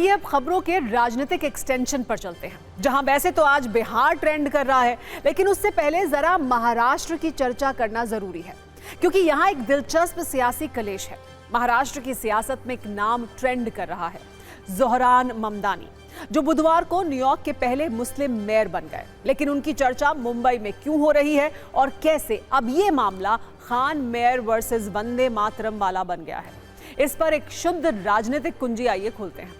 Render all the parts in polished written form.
आइए अब खबरों के राजनीतिक एक्सटेंशन पर चलते हैं, जहां वैसे तो आज बिहार ट्रेंड कर रहा है, लेकिन उससे पहले जरा महाराष्ट्र की चर्चा करना जरूरी है, क्योंकि यहां एक दिलचस्प सियासी कलेश है। महाराष्ट्र की सियासत में एक नाम ट्रेंड कर रहा है, ज़ोहरान ममदानी, जो बुधवार को न्यूयॉर्क के पहले मुस्लिम मेयर बन गए। लेकिन उनकी चर्चा मुंबई में क्यों हो रही है और कैसे अब ये मामला खान मेयर वर्सेस वंदे मातरम वाला बन गया है, इस पर एक शुद्ध राजनीतिक कुंजी आइए खोलते हैं।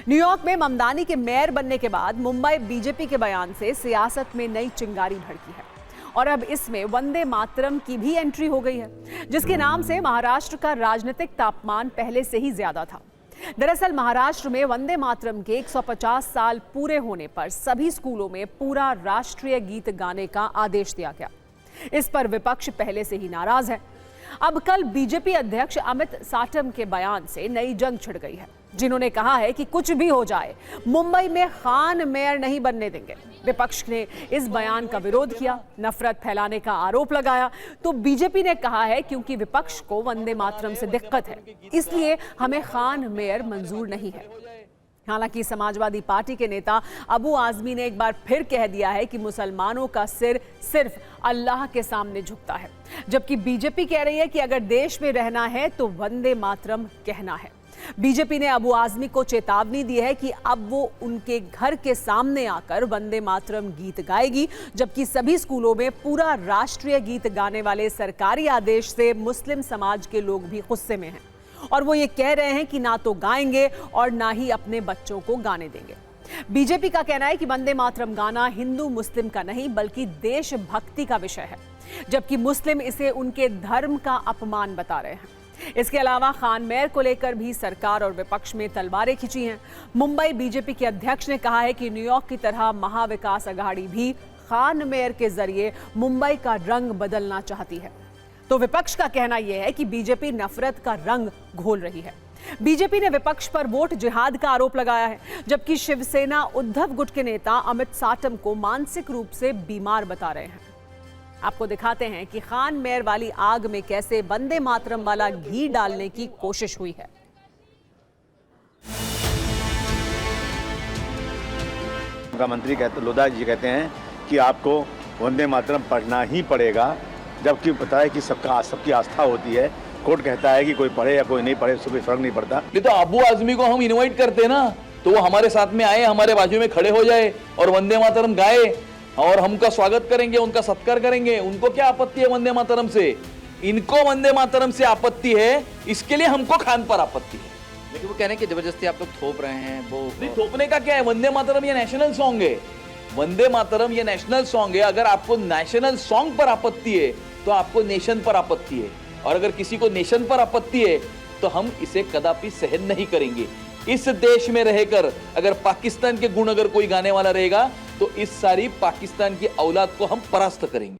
न्यूयॉर्क में ममदानी के मेयर बनने के बाद मुंबई बीजेपी के बयान से सियासत में नई चिंगारी भड़की है और अब इसमें वंदे मातरम की भी एंट्री हो गई है, जिसके नाम से महाराष्ट्र का राजनीतिक तापमान पहले से ही ज्यादा था। दरअसल महाराष्ट्र में वंदे मातरम के 150 साल पूरे होने पर सभी स्कूलों में पूरा राष्ट्रीय गीत गाने का आदेश दिया गया। इस पर विपक्ष पहले से ही नाराज है। अब कल बीजेपी अध्यक्ष अमित साटम के बयान से नई जंग छिड़ गई है, जिन्होंने कहा है कि कुछ भी हो जाए मुंबई में खान मेयर नहीं बनने देंगे। विपक्ष ने इस बयान का विरोध किया, नफरत फैलाने का आरोप लगाया, तो बीजेपी ने कहा है क्योंकि विपक्ष को वंदे मातरम से दिक्कत है, इसलिए हमें खान मेयर मंजूर नहीं है। हालांकि समाजवादी पार्टी के नेता अबू आजमी ने एक बार फिर कह दिया है कि मुसलमानों का सिर सिर्फ अल्लाह के सामने झुकता है, जबकि बीजेपी कह रही है कि अगर देश में रहना है तो वंदे मातरम कहना है। बीजेपी ने अबू आजमी को चेतावनी दी है कि अब वो उनके घर के सामने आकर वंदे मातरम गीत गाएगी, जबकि सभी स्कूलों में पूरा राष्ट्रीय गीत गाने वाले सरकारी आदेश से मुस्लिम समाज के लोग भी गुस्से में हैं और वो ये कह रहे हैं कि ना तो गाएंगे और ना ही अपने बच्चों को गाने देंगे। बीजेपी का कहना है कि वंदे मातरम गाना हिंदू मुस्लिम का नहीं बल्कि देशभक्ति का विषय है, जबकि मुस्लिम इसे उनके धर्म का अपमान बता रहे हैं। इसके अलावा खान मेयर को लेकर भी सरकार और विपक्ष में तलवारें खिंची हैं। मुंबई बीजेपी के अध्यक्ष ने कहा है कि न्यूयॉर्क की तरह महाविकास अघाड़ी भी खान मेयर के जरिए मुंबई का रंग बदलना चाहती है। तो विपक्ष का कहना यह है कि बीजेपी नफरत का रंग घोल रही है। बीजेपी ने विपक्ष पर वोट जिहाद का आरोप लगाया है, जबकि शिवसेना उद्धव गुट के नेता अमित साटम को मानसिक रूप से बीमार बता रहे हैं। आपको दिखाते हैं कि खान मेयर वाली आग में कैसे वंदे मातरम वाला घी डालने की कोशिश हुई है। मंत्री लोधा जी कहते हैं कि आपको वंदे मातरम पढ़ना ही पड़ेगा, जबकि पता है कि सबकी आस्था होती है। कोर्ट कहता है कि कोई पढ़े या कोई नहीं पढ़े, उससे कोई फर्क नहीं पड़ता। नहीं तो अबू आजमी को हम इनवाइट करते हैं ना, तो वो हमारे साथ में आए, हमारे बाजू में खड़े हो जाए और वंदे मातरम गाए और हम उनका स्वागत करेंगे, उनका सत्कार करेंगे। उनको क्या आपत्ति है वंदे मातरम से? इनको वंदे मातरम से आपत्ति है, इसके लिए हमको खान पर आपत्ति है। लेकिन वो कह रहे हैं कि जबरदस्ती आप लोग थोप रहे हैं। वो नहीं, थोपने का क्या है? वंदे मातरम ये नेशनल सॉन्ग है, वंदे मातरम ये नेशनल सॉन्ग है। अगर आपको नेशनल सॉन्ग पर आपत्ति है तो आपको नेशन पर आपत्ति है, और अगर किसी को नेशन पर आपत्ति है तो हम इसे कदापि सहन नहीं करेंगे। इस देश में रहकर अगर पाकिस्तान के गुण अगर कोई गाने वाला रहेगा तो इस सारी पाकिस्तान की औलाद को हम परास्त करेंगे।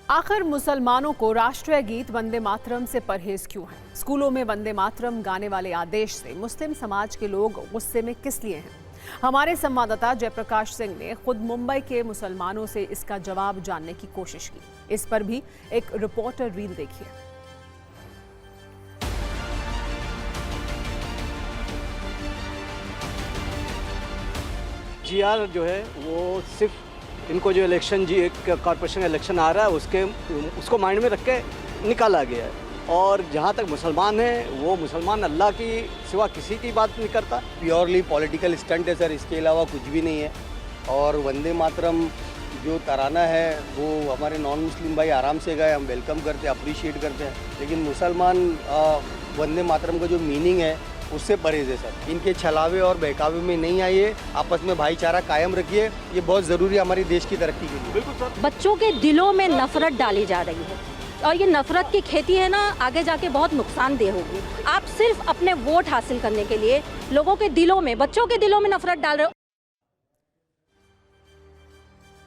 आखिर मुसलमानों को राष्ट्रीय गीत वंदे मातरम से परहेज क्यों है? स्कूलों में वंदे मातरम गाने वाले आदेश से मुस्लिम समाज के लोग गुस्से में किस लिए हैं? हमारे संवाददाता जयप्रकाश सिंह ने खुद मुंबई के मुसलमानों से इसका जवाब जानने की कोशिश की। इस पर भी एक रिपोर्टर रील देखिए। जीआर जो है वो सिर्फ इनको जो इलेक्शन कॉर्पोरेशन इलेक्शन आ रहा है उसको माइंड में रख के निकाला गया है, और जहाँ तक मुसलमान हैं वो मुसलमान अल्लाह की सिवा किसी की बात नहीं करता। प्योरली पॉलिटिकल स्टंट है सर, इसके अलावा कुछ भी नहीं है। और वंदे मातरम जो तराना है वो हमारे नॉन मुस्लिम भाई आराम से गाए, हम वेलकम करते हैं, अप्रिशिएट करते हैं। लेकिन मुसलमान वंदे मातरम का जो मीनिंग है उससे परहेज है सर। इनके छलावे और बहकावे में नहीं आइए, आपस में भाईचारा कायम रखिए, ये बहुत ज़रूरी है हमारी देश की तरक्की के लिए। बिल्कुल सर। बच्चों के दिलों में नफरत डाली जा रही है और ये नफरत की खेती है ना, आगे जाके बहुत नुकसानदेह होगी। आप सिर्फ अपने वोट हासिल करने के लिए लोगों के दिलों में, बच्चों के दिलों में नफरत डाल रहे हो।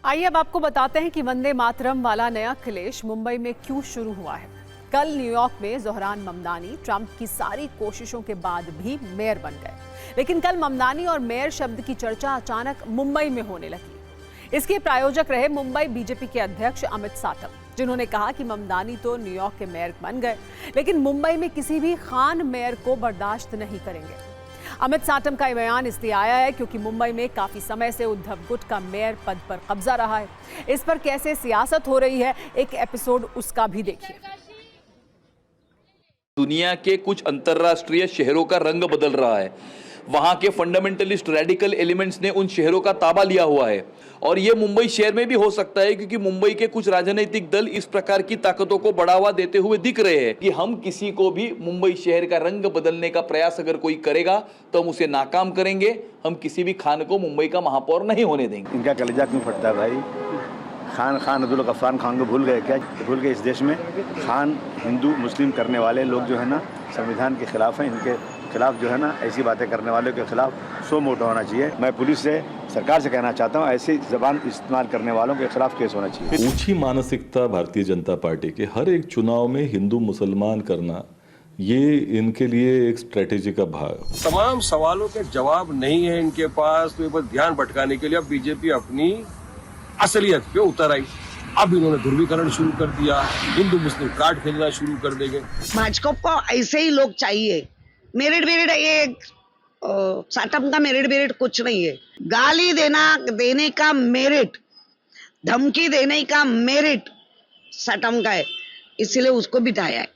आइए अब आपको बताते हैं कि वंदे मातरम वाला नया क्लेश मुंबई में क्यों शुरू हुआ है। कल न्यूयॉर्क में ज़ोहरान ममदानी ट्रंप की सारी कोशिशों के बाद भी मेयर बन गए, लेकिन कल ममदानी और मेयर शब्द की चर्चा अचानक मुंबई में होने लगी। इसके प्रायोजक रहे मुंबई बीजेपी के अध्यक्ष अमित साटम, जिन्होंने कहा कि ममदानी तो न्यूयॉर्क के मेयर बन गए, लेकिन मुंबई में किसी भी खान मेयर को बर्दाश्त नहीं करेंगे। अमित साटम का बयान इसलिए आया है क्योंकि मुंबई में काफी समय से उद्धव गुट का मेयर पद पर कब्जा रहा है। इस पर कैसे सियासत हो रही है, एक एपिसोड उसका भी देखिए। दुनिया के कुछ अंतरराष्ट्रीय शहरों का रंग बदल रहा है। वहां के फंडामेंटलिस्ट रेडिकल एलिमेंट्स ने उन शहरों का ताबा लिया हुआ है और ये मुंबई शहर में भी हो सकता है, क्योंकि मुंबई के कुछ राजनीतिक दल इस प्रकार की ताकतों को बढ़ावा देते हुए दिख रहे हैं कि हम किसी को भी मुंबई शहर का रंग बदलने का प्रयास अगर कोई करेगा तो हम उसे नाकाम करेंगे। हम किसी भी खान को मुंबई का महापौर नहीं होने देंगे। इनका कलेजा क्यों फटता है भाई? खान अब्दुल गफ्फार खान को भूल गए क्या? भूल गए? इस देश में खान हिंदू मुस्लिम करने वाले लोग जो है ना संविधान के खिलाफ हैं। इनके खिलाफ जो है ना ऐसी बातें करने वालों के खिलाफ सो मोटा होना चाहिए। मैं पुलिस से, सरकार से कहना चाहता हूँ, ऐसी जबान इस्तेमाल करने वालों के खिलाफ केस होना चाहिए। ऊंची मानसिकता भारतीय जनता पार्टी के हर एक चुनाव में हिंदू मुसलमान करना, ये इनके लिए एक स्ट्रेटेजी का भाग। तमाम सवालों के जवाब नहीं है इनके पास, तो बस ध्यान भटकाने के लिए अब बीजेपी अपनी असलियत पे उतर आई। अब इन्होंने ध्रुवीकरण शुरू कर दिया, हिंदू मुस्लिम कार्ड खेलना शुरू कर देंगे। भाजपा को ऐसे ही लोग चाहिए। मेरिट ये साटम का मेरिट कुछ नहीं है। गाली देने का मेरिट, धमकी देने का मेरिट साटम का है, इसीलिए उसको बिठाया है।